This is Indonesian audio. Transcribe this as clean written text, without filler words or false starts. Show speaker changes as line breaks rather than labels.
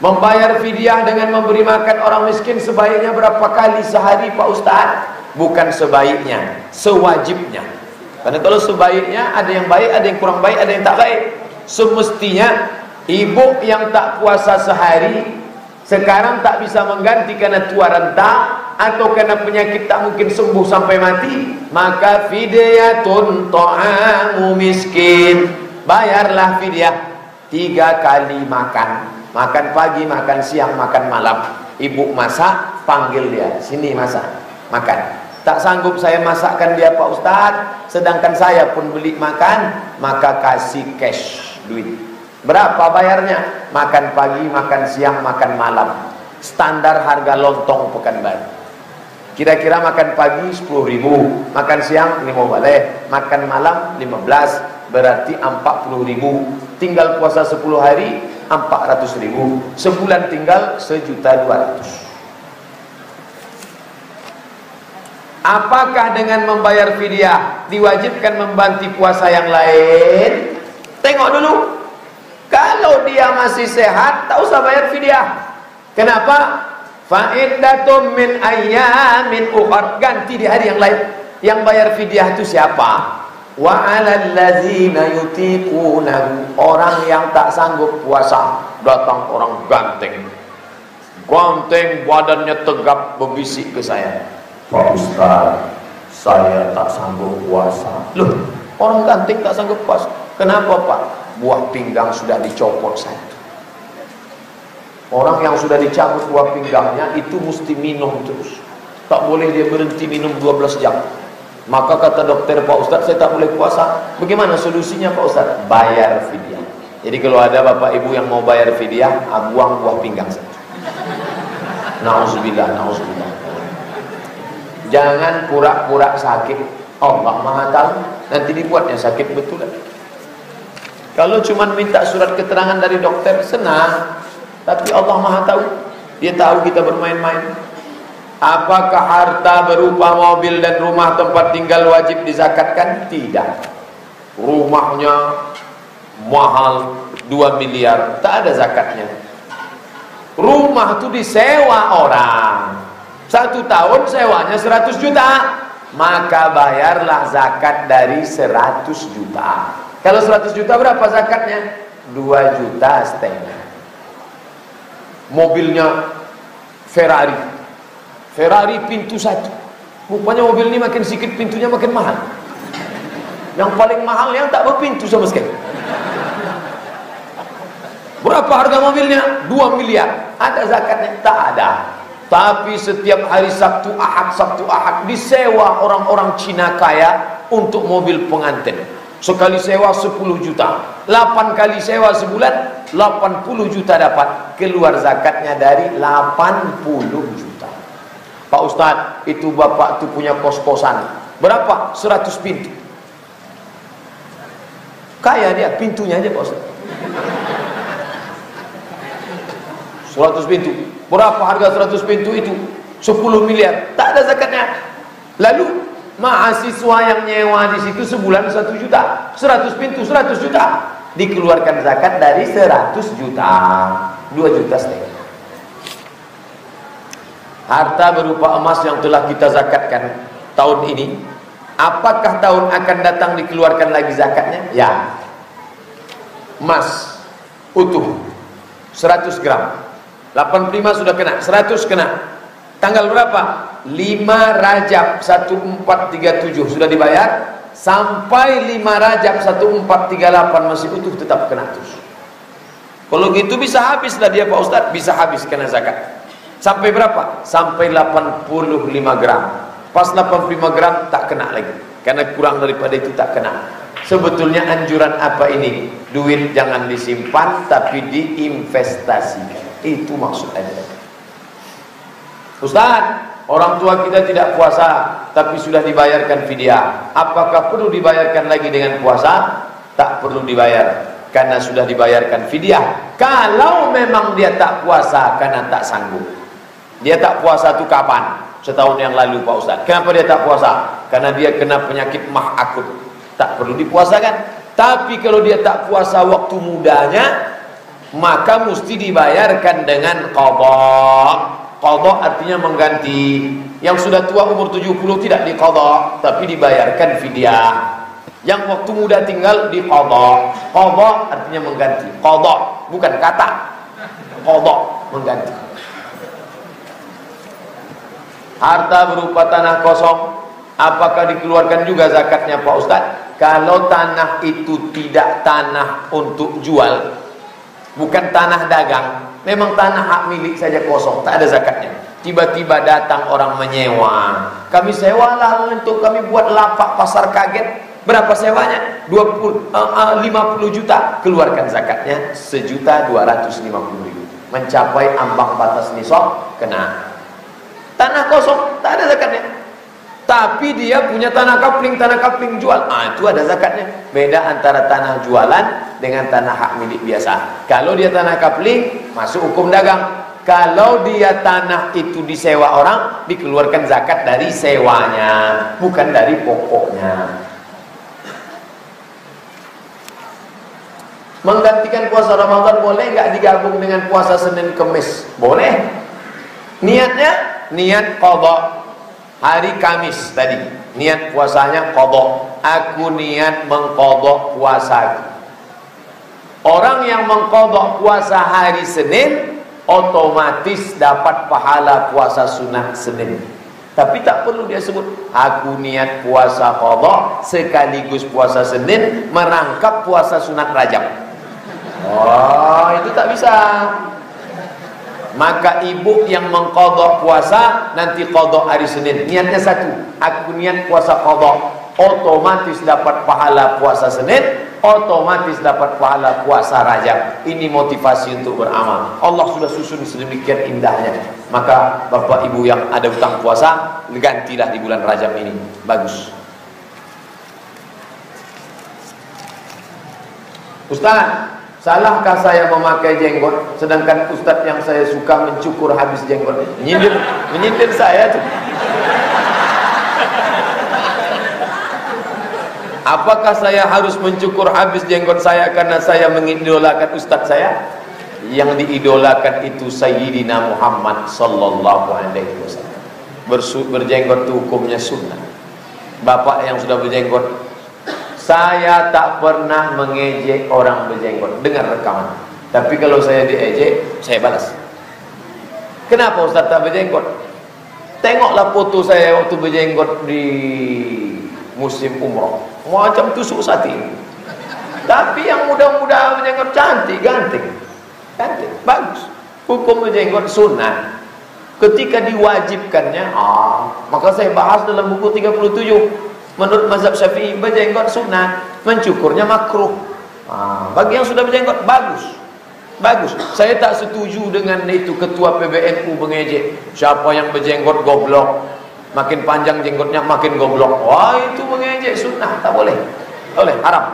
Membayar fidyah dengan memberi makan orang miskin sebaiknya berapa kali sehari Pak Ustadz? Bukan sebaiknya, sewajibnya. Karena kalau sebaiknya ada yang baik, ada yang kurang baik, ada yang tak baik. Semestinya ibu yang tak puasa sehari sekarang tak bisa mengganti karena tua renta atau karena penyakit tak mungkin sembuh sampai mati, maka fidyatun ta'amu miskin. Bayarlah fidyah 3 kali makan. Makan pagi, makan siang, makan malam. Ibu masak, panggil dia, sini masak, makan. Tak sanggup saya masakkan dia Pak Ustadz, sedangkan saya pun beli makan, maka kasih cash, duit. Berapa bayarnya? Makan pagi, makan siang, makan malam. Standar harga lontong Pekanbaru. Kira-kira makan pagi 10.000, makan siang 5 boleh, makan malam 15, berarti 40.000. Tinggal puasa 10 hari 400.000, sebulan tinggal 1.200.000. Apakah dengan membayar fidyah diwajibkan membantu puasa yang lain? Tengok dulu. Kalau dia masih sehat, tak usah bayar fidyah. Kenapa? Fa'iddatum min ayyamin ukhar, ganti di hari yang lain. Yang bayar fidyah itu siapa? Wa 'alal ladzina yutiqunahu, orang yang tak sanggup puasa. Datang orang ganteng, badannya tegap, berbisik ke saya, Pak Ustaz, saya tak sanggup puasa. Loh, orang ganteng tak sanggup puasa. Kenapa Pak? Buah pinggang sudah dicopot satu. Orang yang sudah dicabut buah pinggangnya itu mesti minum terus. Tak boleh dia berhenti minum 12 jam. Maka kata dokter, Pak Ustaz, saya tak boleh puasa. Bagaimana solusinya Pak Ustaz? Bayar fidyah. Jadi kalau ada bapak ibu yang mau bayar fidyah, buang buah pinggang satu. Nauzubillah, nauzubillah. Jangan pura-pura sakit. Allah Maha tahu, nanti dibuatnya sakit betulan. Kalau cuma minta surat keterangan dari dokter, senang. Tapi Allah Maha tahu, Dia tahu kita bermain-main. Apakah harta berupa mobil dan rumah tempat tinggal wajib dizakatkan? Tidak. Rumahnya mahal 2 miliar, tak ada zakatnya. Rumah itu disewa orang, 1 tahun sewanya 100 juta, maka bayarlah zakat dari 100 juta. Kalau 100 juta berapa zakatnya? 2,5 juta. Mobilnya Ferrari pintu 1. Rupanya mobil ini makin sedikit pintunya makin mahal. Yang paling mahal yang tak berpintu sama sekali. Berapa harga mobilnya? 2 miliar. Ada zakatnya? Tak ada. Tapi setiap hari Sabtu Ahad disewa orang-orang Cina kaya untuk mobil pengantin. Sekali sewa 10 juta, 8 kali sewa sebulan 80 juta dapat. Keluar zakatnya dari 80 juta. Pak Ustadz, itu bapak tuh punya kos-kosan. Berapa? 100 pintu. Kaya dia, pintunya aja Pak Ustadz. 100 pintu. Berapa harga 100 pintu itu? 10 miliar. Tak ada zakatnya. Lalu mahasiswa yang nyewa di situ sebulan 1 juta. 100 pintu 100 juta. Dikeluarkan zakat dari 100 juta. 2,5 juta. Harta berupa emas yang telah kita zakatkan tahun ini, apakah tahun akan datang dikeluarkan lagi zakatnya? Ya. Emas utuh 100 gram 85 sudah kena, 100 kena. Tanggal berapa? 5 Rajab 1437 sudah dibayar. Sampai 5 Rajab 1438 masih utuh, tetap kena terus. Kalau gitu bisa habis lah dia Pak Ustadz, bisa habis kena zakat. Sampai berapa? Sampai 85 gram. Pas 85 gram tak kena lagi, karena kurang daripada itu tak kena. Sebetulnya anjuran apa ini? Duit jangan disimpan tapi diinvestasikan. Itu maksudnya. Ustaz, orang tua kita tidak puasa tapi sudah dibayarkan fidyah. Apakah perlu dibayarkan lagi dengan puasa? Tak perlu dibayar karena sudah dibayarkan fidyah. Kalau memang dia tak puasa karena tak sanggup. Dia tak puasa itu kapan? Setahun yang lalu Pak Ustaz. Kenapa dia tak puasa? Karena dia kena penyakit mah akut. Tak perlu dipuasakan. Tapi kalau dia tak puasa waktu mudanya, maka mesti dibayarkan dengan qadha. Qadha artinya mengganti. Yang sudah tua umur 70 tidak diqadha, tapi dibayarkan fidyah. Yang waktu muda tinggal diqadha. Qadha artinya mengganti. Qadha bukan kata. Qadha mengganti. Harta berupa tanah kosong, apakah dikeluarkan juga zakatnya Pak Ustadz? Kalau tanah itu tidak tanah untuk jual, bukan tanah dagang, memang tanah hak milik saja kosong, tak ada zakatnya. Tiba-tiba datang orang menyewa, kami sewalah untuk kami buat lapak pasar kaget. Berapa sewanya? 50 juta. Keluarkan zakatnya 1.250.000. Mencapai ambang batas nisab, kena. Tanah kosong, tak ada zakatnya. Tapi dia punya tanah kapling jual, itu ada zakatnya. Beda antara tanah jualan dengan tanah hak milik biasa. Kalau dia tanah kapling, masuk hukum dagang. Kalau dia tanah itu disewa orang, dikeluarkan zakat dari sewanya, bukan dari pokoknya. Menggantikan puasa Ramadan boleh nggak digabung dengan puasa Senin Kemis? Boleh. Niatnya, niat qadha. Hari Kamis tadi, niat puasanya qadha. Aku niat mengqadha puasa. Orang yang mengqadha puasa hari Senin otomatis dapat pahala puasa sunat Senin. Tapi tak perlu dia sebut aku niat puasa qadha sekaligus puasa Senin merangkap puasa sunat Rajab. Oh, itu tak bisa. Maka ibu yang mengqadha puasa nanti qadha hari Senin, niatnya satu, aku niat puasa qadha, otomatis dapat pahala puasa Senin, otomatis dapat pahala puasa Rajab. Ini motivasi untuk beramal. Allah sudah susun sedemikian indahnya. Maka bapak ibu yang ada hutang puasa, gantilah di bulan Rajab ini. Bagus. Ustaz, salahkah saya memakai jenggot, sedangkan ustadz yang saya suka mencukur habis jenggot? Menyindir saya tuh. Apakah saya harus mencukur habis jenggot saya karena saya mengidolakan ustadz saya? Yang diidolakan itu Sayyidina Muhammad sallallahu alaihi wasallam. Berjenggot itu hukumnya sunnah. Bapak yang sudah berjenggot, saya tak pernah mengejek orang berjenggot. Dengar rekaman. Tapi kalau saya diejek, saya balas. Kenapa Ustaz tak berjenggot? Tengoklah foto saya waktu berjenggot di musim umroh. Macam tusuk sate. Tapi yang muda-muda berjenggot cantik, ganteng. Ganteng, bagus. Hukum berjenggot sunnah. Ketika diwajibkannya, maka saya bahas dalam buku 37. Menurut mazhab Syafi'i berjenggot sunnah, mencukurnya makruh. Bagi yang sudah berjenggot bagus. Bagus. Saya tak setuju dengan itu ketua PBNU mengejek. Siapa yang berjenggot goblok. Makin panjang jenggotnya makin goblok. Wah, itu mengejek sunnah, tak boleh. Boleh, haram.